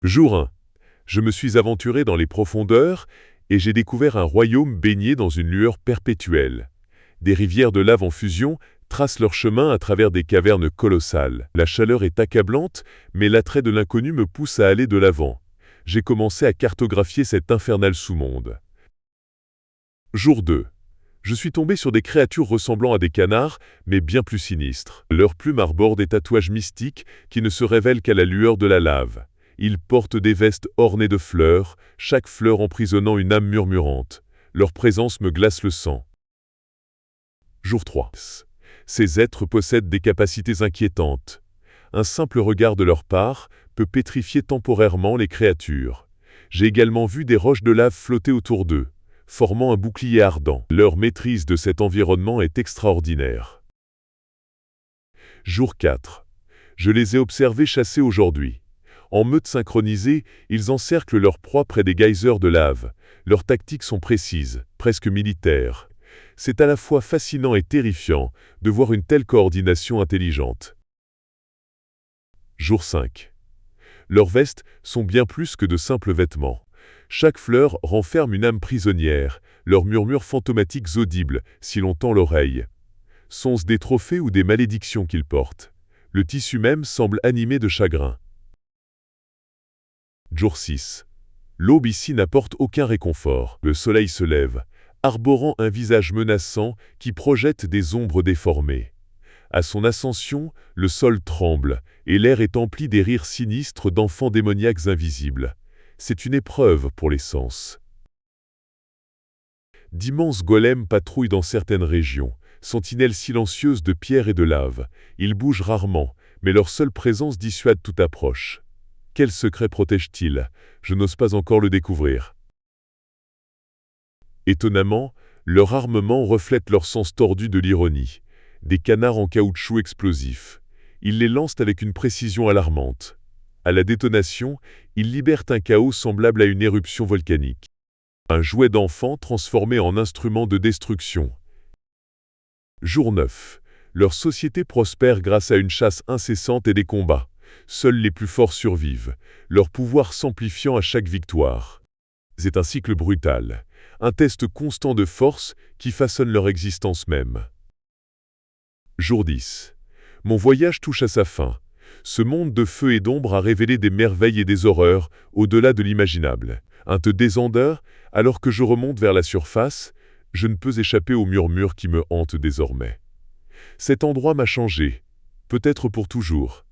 Jour 1. Je me suis aventuré dans les profondeurs et j'ai découvert un royaume baigné dans une lueur perpétuelle. Des rivières de lave en fusion tracent leur chemin à travers des cavernes colossales. La chaleur est accablante, mais l'attrait de l'inconnu me pousse à aller de l'avant. J'ai commencé à cartographier cet infernal sous-monde. Jour 2. Je suis tombé sur des créatures ressemblant à des canards, mais bien plus sinistres. Leurs plumes arborent des tatouages mystiques qui ne se révèlent qu'à la lueur de la lave. Ils portent des vestes ornées de fleurs, chaque fleur emprisonnant une âme murmurante. Leur présence me glace le sang. Jour 3. Ces êtres possèdent des capacités inquiétantes. Un simple regard de leur part peut pétrifier temporairement les créatures. J'ai également vu des roches de lave flotter autour d'eux, formant un bouclier ardent. Leur maîtrise de cet environnement est extraordinaire. Jour 4. Je les ai observés chasser aujourd'hui. En meute synchronisée, ils encerclent leur proie près des geysers de lave. Leurs tactiques sont précises, presque militaires. C'est à la fois fascinant et terrifiant de voir une telle coordination intelligente. Jour 5. Leurs vestes sont bien plus que de simples vêtements. Chaque fleur renferme une âme prisonnière, leurs murmures fantomatiques audibles, si l'on tend l'oreille. Sont-ce des trophées ou des malédictions qu'ils portent? Le tissu même semble animé de chagrin. Jour 6. L'aube ici n'apporte aucun réconfort. Le soleil se lève, arborant un visage menaçant qui projette des ombres déformées. À son ascension, le sol tremble, et l'air est empli des rires sinistres d'enfants démoniaques invisibles. C'est une épreuve pour les sens. D'immenses golems patrouillent dans certaines régions, sentinelles silencieuses de pierre et de lave. Ils bougent rarement, mais leur seule présence dissuade toute approche. Quel secret protège-t-il? Je n'ose pas encore le découvrir. Étonnamment, leur armement reflète leur sens tordu de l'ironie. Des canards en caoutchouc explosif. Ils les lancent avec une précision alarmante. À la détonation, ils libèrent un chaos semblable à une éruption volcanique. Un jouet d'enfant transformé en instrument de destruction. Jour 9. Leur société prospère grâce à une chasse incessante et des combats. Seuls les plus forts survivent, leur pouvoir s'amplifiant à chaque victoire. C'est un cycle brutal, un test constant de force qui façonne leur existence même. Jour 10. Mon voyage touche à sa fin. Ce monde de feu et d'ombre a révélé des merveilles et des horreurs, au-delà de l'imaginable. Un te désendeur, alors que je remonte vers la surface, je ne peux échapper aux murmures qui me hantent désormais. Cet endroit m'a changé, peut-être pour toujours.